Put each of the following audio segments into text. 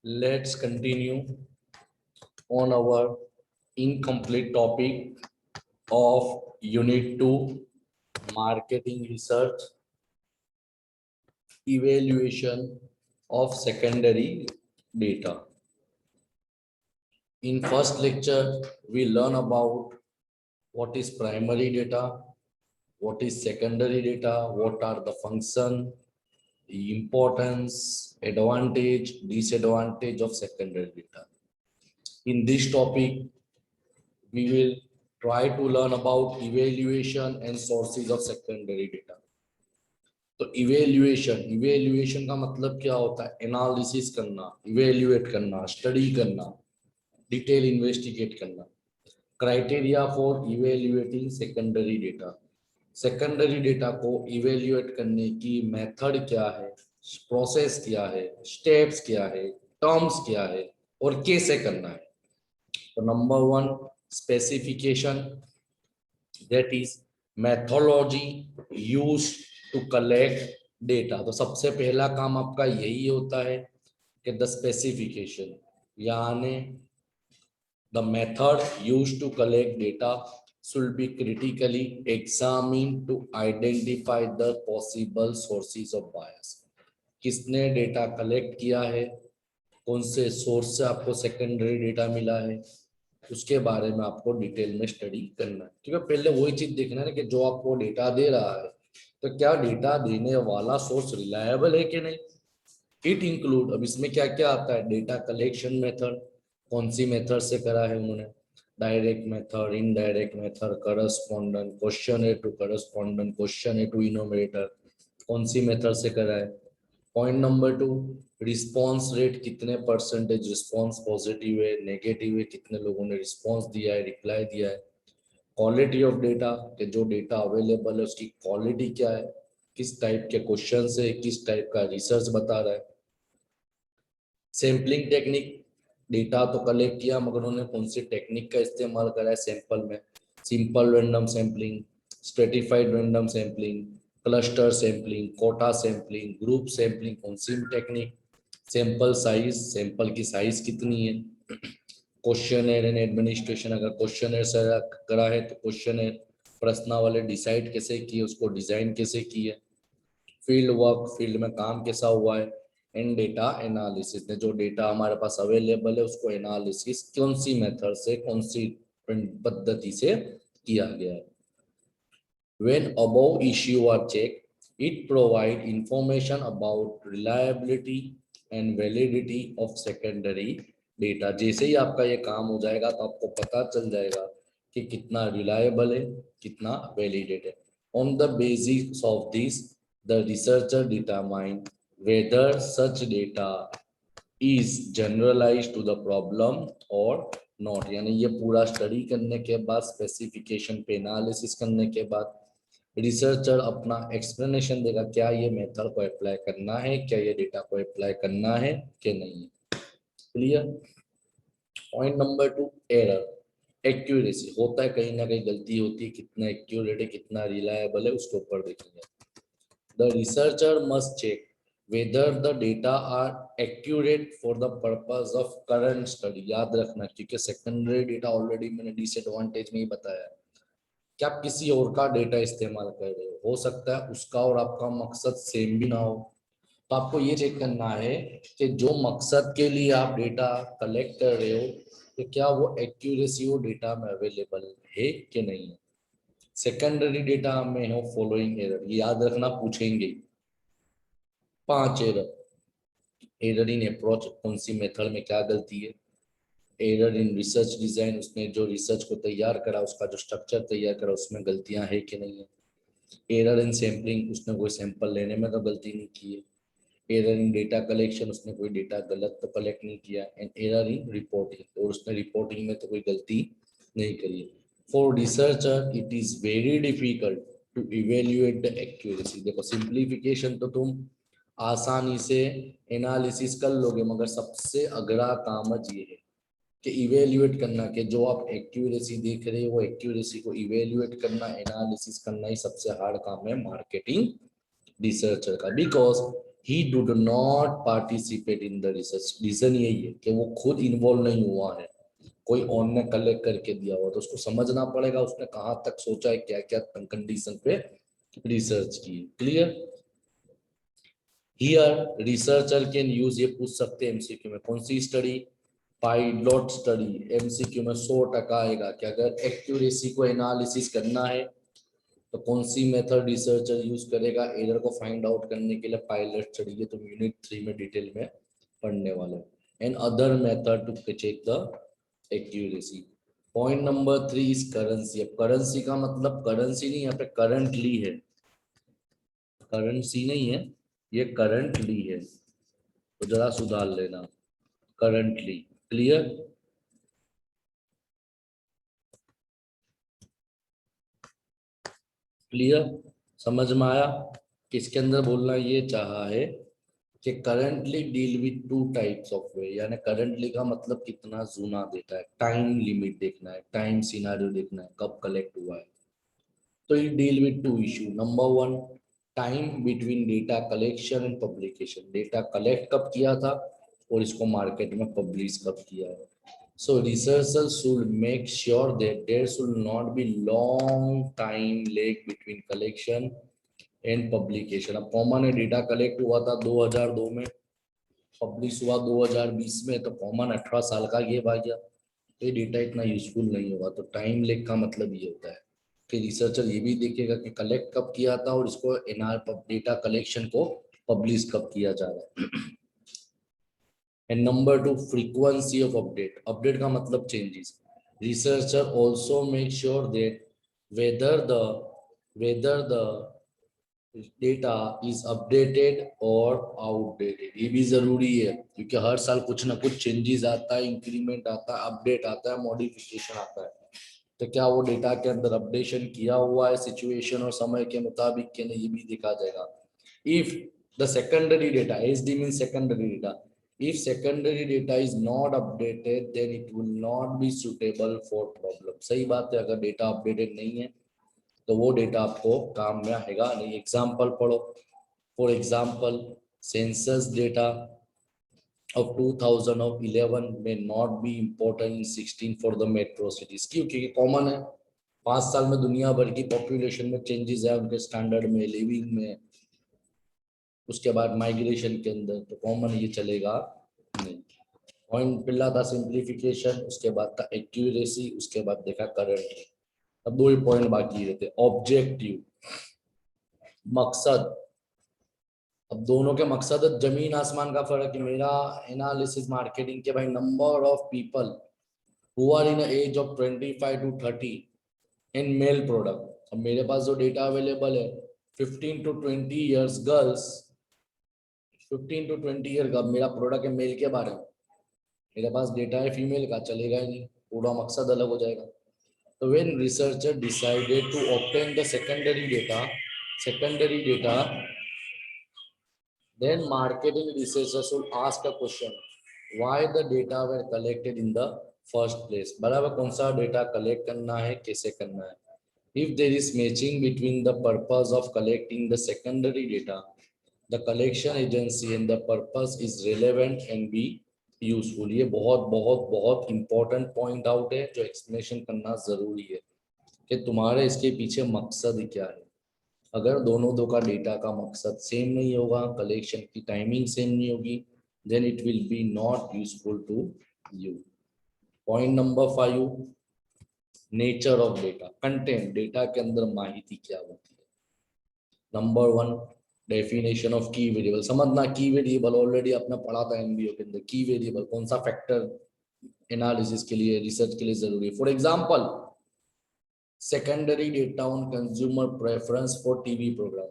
Let's continue on our incomplete topic of Unit 2 Marketing Research Evaluation of Secondary Data. In first lecture, we learn about what is primary data, what is secondary data, what are the function, the importance, advantage, disadvantage of secondary data. In this topic, we will try to learn about evaluation and sources of secondary data. तो evaluation का मतलब क्या होता है? Analysis करना, evaluate करना, study करना, detail investigate करना. Criteria for evaluating secondary data. Secondary data को इवेल्युएट करने की मेथड क्या है, प्रोसेस क्या है, स्टेप्स क्या है, टर्म्स क्या है और कैसे करना है. तो number 1, specification, that is methodology used to collect data. तो सबसे पहला काम आपका यही होता है कि the specification, यानी the method used to collect data should be critically examined to identify the possible sources of bias. किसने डेटा कलेक्ट किया है, कौन से सोर्स से आपको सेकेंडरी डेटा मिला है, उसके बारे में आपको डिटेल में स्टडी करना है. क्योंकि पहले वही चीज देखना है कि जो आपको डेटा दे रहा है तो क्या डेटा देने वाला सोर्स रिलायबल है कि नहीं. इट इंक्लूड, अब इसमें क्या क्या आता है, डेटा कलेक्शन मेथड, कौन सी मेथड से करा है उन्होंने, direct method, indirect method, correspondent, question to correspondent, question to enumerator, कौन सी मेथड से करा है. पॉइंट नंबर 2, रिस्पॉन्स रेट, कितने परसेंटेज रिस्पॉन्स पॉजिटिव है, नेगेटिव है, कितने लोगों ने रिस्पॉन्स दिया है, रिप्लाई दिया है. क्वालिटी ऑफ डेटा, कि जो डेटा अवेलेबल है उसकी क्वालिटी क्या है, किस टाइप के क्वेश्चन है, किस टाइप का रिसर्च बता रहा है. सैम्पलिंग टेक्निक, डेटा तो कलेक्ट किया मगर उन्होंने कौन सी टेक्निक का इस्तेमाल करा है सैंपल में. Simple random sampling, stratified random sampling, cluster sampling, quota sampling, group sampling, कौन सी टेक्निक. सैंपल साइज, सैंपल की साइज कितनी है. क्वेश्चनर एंड एडमिनिस्ट्रेशन, अगर क्वेश्चनर से करा है तो क्वेश्चनर प्रश्नावली डिसाइड कैसे किए, उसको डिजाइन कैसे किए. फील्ड वर्क, फील्ड में काम कैसा हुआ है. एंड डेटा एनालिसिस, ने जो डेटा हमारे पास अवेलेबल है उसको एनालिसिस कौन सी मेथड से, कौन सी पद्धति से किया गया है. When above issue are checked, it provide information about reliability and validity of secondary data. जैसे ही आपका ये काम हो जाएगा तो आपको पता चल जाएगा कि कितना रिलायबल है, कितना वैलिडेट है. On the basis of this, the researcher determine whether such data is generalized to the problem or not. यानी ये पूरा स्टडी करने के बाद, स्पेसिफिकेशन पे एनालिसिस करने के बाद रिसर्चर अपना एक्सप्लेनेशन देगा, क्या ये मेथड को अप्लाई करना है, क्या ये डेटा को अप्लाई करना है कि नहीं. Clear. Point number 2, error. Accuracy, होता है कहीं ना कहीं गलती होती है, कितना एक्यूरेट है, कितना रिलायबल है, उसके ऊपर देखेंगे. The researcher must check whether the data are accurate for the purpose of current study. याद रखना, क्योंकि सेकेंडरी डेटा ऑलरेडी मैंने डिसएडवांटेज में ही बताया है कि आप किसी और का डेटा इस्तेमाल कर रहे हो सकता है उसका और आपका मकसद सेम भी ना हो. तो आपको ये चेक करना है कि जो मकसद के लिए आप डेटा कलेक्ट कर रहे हो तो क्या वो एक्यूरेसी वो डेटा में अवेलेबल है कि नहीं है. सेकेंडरी डेटा में हो फॉलोइंग एरर, ये याद रखना, पूछेंगे 5 एरर. एरर इन अप्रोच, कौन सी मेथड में क्या गलती है. एरर इन रिसर्च डिजाइन, उसने जो रिसर्च को तैयार करा, उसका जो स्ट्रक्चर तैयार करा उसमें गलतियां है कि नहीं है. एरर इन सैम्पलिंग, उसने कोई सैंपल लेने में तो गलती नहीं की है. एरर इन डेटा कलेक्शन, उसने कोई डेटा गलत तो कलेक्ट नहीं किया. एंड एरर इन रिपोर्टिंग, और उसने रिपोर्टिंग में तो कोई गलती नहीं करी. For researcher it is very difficult to evaluate the accuracy. देखो सिंप्लीफिकेशन तो तुम आसानी से एनालिसिस कर लोगे, मगर सबसे अगला काम ये है कि इवेल्युएट करना, कि जो आप एक्यूरेसी देख रहे हो वो एक्यूरेसी को इवेल्युएट करना, एनालिसिस करना ही सबसे हार्ड काम है मार्केटिंग रिसर्चर का. Because he do not participate in the research. Reason यही है कि वो खुद इन्वॉल्व नहीं हुआ है, कोई और ने कलेक्ट करके दिया हुआ, तो उसको समझना पड़ेगा उसने कहाँ तक सोचा है, क्या क्या कंडीशन पे रिसर्च की। Clear? Here researcher can use, ये पूछ सकते हैं एमसीक्यू में, कौन सी स्टडी? Pilot study. एमसीक्यू में 100% आएगा कि अगर एक्यूरेसी को एनालिसिस करना है तो कौन सी मेथड रिसर्चर यूज करेगा एरर को फाइंड आउट करने के लिए? Pilot study. ये तुम यूनिट 3 में डिटेल में पढ़ने वाले हो। And other method to check the accuracy. Point number 3 is currency. अब करेंसी का मतलब करेंसी नहीं, यहाँ पे करंटली है, करेंसी नहीं है, ये करंटली है, तो जरा सुधार लेना, करंटली। क्लियर? क्लियर? समझ में आया? किसके अंदर बोलना ये चाहा है कि currently deal with two types of वे, यानी करंटली का मतलब कितना जूना डेटा है, टाइम लिमिट देखना है, टाइम सिनारियो देखना है, कब कलेक्ट हुआ है। तो ये deal with two issue. Number 1, time between data collection and publication. Data collect कब किया था और इसको मार्केट में पब्लिश कब किया है। So researchers should make sure that there should not be long time lag between collection and publication। अब कॉमन है, डेटा कलेक्ट हुआ था 2002 में, पब्लिश हुआ 2020 में, तो कॉमन 18 साल का गैप आ गया, तो ये डेटा इतना यूजफुल नहीं होगा। तो टाइम लेग का मतलब ये होता है कि रिसर्चर ये भी देखेगा कि कलेक्ट कब किया था और इसको एनआर डेटा कलेक्शन को पब्लिश कब किया जा रहा है। And number 2, frequency of update. Update का मतलब changes. Researcher also make sure that whether the whether the data is updated और आउटडेटेड। ये भी जरूरी है क्योंकि हर साल कुछ ना कुछ चेंजेस आता है, इंक्रीमेंट आता है, अपडेट आता है, मॉडिफिकेशन आता है। तो क्या वो डेटा के अंदर अपडेशन किया हुआ है सिचुएशन और समय के मुताबिक कि नहीं, ये भी देखा जाएगा। If the secondary data, SD mean secondary data, if secondary data is not updated then it will not be suitable for problem। सही बात है, अगर डेटा अपडेटेड नहीं है तो वो डेटा आपको काम में आएगा नहीं। एग्जाम्पल पढ़ो। For example, census data of 2011 may not be important in 16 for the metro cities। क्योंकि कॉमन है, 5 साल में दुनिया भर की पॉपुलेशन में चेंजेस है, उनके स्टैंडर्ड में, लिविंग में, उसके बाद माइग्रेशन के अंदर, तो कॉमन ये चलेगा नहीं। पॉइंट पहला था सिंप्लीफिकेशन, उसके बाद था एक्यूरेसी, उसके बाद देखा करंट। अब 2 ही पॉइंट बाकी रहते। ऑब्जेक्टिव, मकसद। अब दोनों के मकसद जमीन आसमान का फर्क है। मेरा एनालिसिस मार्केटिंग के भाई, number of people who are in age of 25 to 30 in male product. अब मेरे पास जो डेटा अवेलेबल है 15 to 20 years girls, 15 to 20 year का मेरा प्रोडक्ट है मेल के बारे में, मेरे पास डेटा है फीमेल का, चलेगा ही नहीं, पूरा मकसद अलग हो जाएगा। तो when researcher decided to obtain the secondary data, then marketing researchers should ask a question, why the data were collected in the first place। बराबर, कौन सा डेटा कलेक्ट करना है, कैसे करना है। If there is matching between the purpose of collecting the secondary data, the collection agency and the purpose is relevant and be useful. ये बहुत बहुत बहुत इंपॉर्टेंट पॉइंट आउट है जो एक्सप्लेनेशन करना जरूरी है कि तुम्हारे इसके पीछे मकसद क्या है। अगर दोनों दो का डेटा का मकसद सेम नहीं होगा, कलेक्शन की टाइमिंग सेम नहीं होगी, then it will be not useful to you. Point number 5, nature of data, content. Data के अंदर माहिती क्या होती है। Number 1, definition of key variable. समझना, की वेरिएबल ऑलरेडी आपने पढ़ा था एमबीओ के अंदर। की वेरिएबल कौन सा फैक्टर एनालिसिस के लिए, रिसर्च के लिए जरूरी है। For example, secondary data on consumer preference for TV program,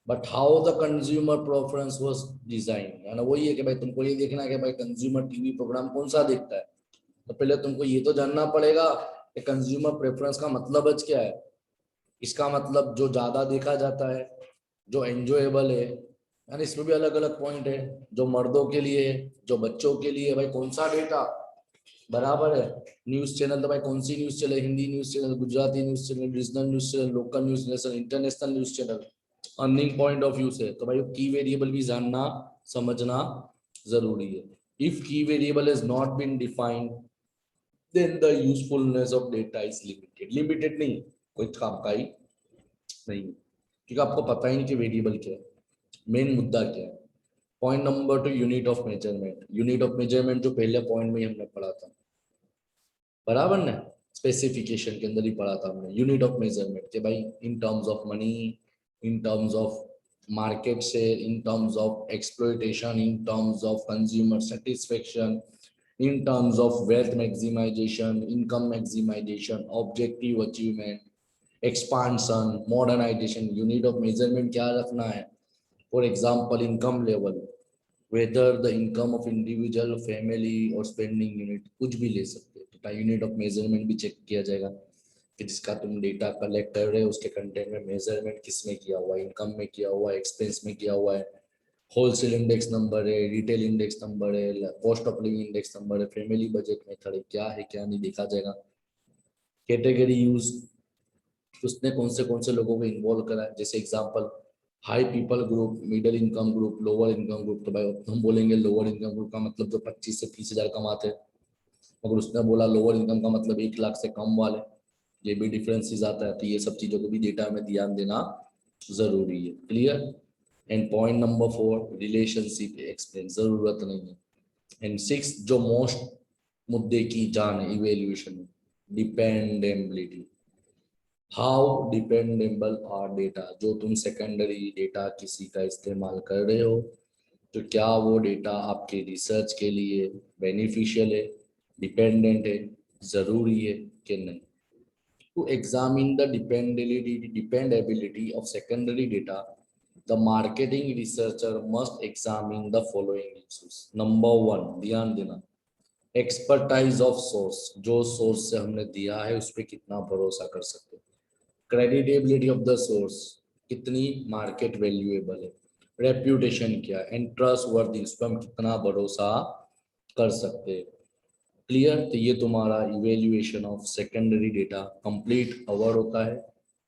but how the consumer preference was design. यानी वही है कि भाई तुमको ये देखना है कि भाई कंज्यूमर टीवी प्रोग्राम कौन सा देखता है, तो पहले तुमको ये तो जानना पड़ेगा कि कंज्यूमर प्रेफरेंस का मतलब क्या है। इसका मतलब जो ज्यादा देखा जाता है, जो एंजॉयबल है, यानी इसमें भी अलग अलग पॉइंट है, जो मर्दों के लिए है, जो बच्चों के लिए, भाई कौन सा डेटा। बराबर है। न्यूज चैनल तो भाई कौन सी news channel, Hindi news channel, Gujarati news channel, regional news channel, local news channel, international news channel. Earning point of view से तो भाई की वेरिएबल भी जानना समझना जरूरी है। If key variable is not been defined then the usefulness of data is limited. Limited नहीं, कोई काम का ही नहीं, क्योंकि आपको पता ही नहीं कि वेरिएबल क्या है, मेन मुद्दा क्या है। Point number 2, unit of measurement. Unit of measurement जो पहले पॉइंट में ही हमने पढ़ा था, बराबर ना, स्पेसिफिकेशन के अंदर ही पढ़ा था हमने यूनिट ऑफ मेजरमेंट के भाई in terms of money, in terms of market share, in terms of exploitation, in terms of consumer satisfaction, in terms of wealth maximization, income maximization, objective achievement, expansion, modernization। unit of measurement क्या रखना है? For example, income level, whether the income of individual, family or spending unit, कुछ भी ले सकते हो। तो unit of measurement भी चेक किया जाएगा कि जिसका तुम डेटा कलेक्ट कर रहे हो उसके कंटेंट में मेजरमेंट किस में किया हुआ है, इनकम में किया हुआ है, एक्सपेंस में किया हुआ है, होलसेल इंडेक्स नंबर है, रिटेल इंडेक्स नंबर है, cost of living index number है, फैमिली बजट मेथड है, क्या है क्या नहीं देखा जाएगा। कैटेगरी यूज, उसने कौन से लोगों को इन्वॉल्व करा है, जैसे example high people group, middle income group, lower income group. तो भाई हम बोलेंगे लोअर इनकम ग्रुप का मतलब जो 25 से 30 हजार कमाते हैं, अगर उसने बोला लोअर इनकम का मतलब 1 लाख से कम वाले, ये भी डिफरेंसेस आता है। तो ये सब चीजों को भी डेटा में ध्यान देना जरूरी है। Clear. And point number 4, relationship explain, जरूरत नहीं है। एंड 6 जो मोस्ट मुद्दे की जान है इवेल्युएशन में, dependability. How dependable are data, जो तुम सेकेंडरी डेटा किसी का इस्तेमाल कर रहे हो तो क्या वो डेटा आपके रिसर्च के लिए बेनिफिशियल है, डिपेंडेंट है, जरूरी है कि नहीं। To examine the dependability of secondary data, the marketing researcher must examine the following issues. Number 1, ध्यान देना, एक्सपर्टाइज ऑफ सोर्स, जो सोर्स से हमने दिया है उस पर कितना भरोसा कर सकते हैं। क्रेडिटेबिलिटी ऑफ द सोर्स, कितनी मार्केट वैल्यूएबल है। रेप्यूटेशन क्या, एंड ट्रस्ट वर्दी, उस पर हम कितना भरोसा कर सकते हैं। क्लियर। तो ये तुम्हारा evaluation of secondary data complete cover होता है।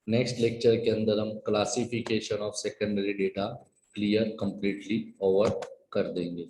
नेक्स्ट लेक्चर के अंदर हम classification of secondary data clear completely cover कर देंगे।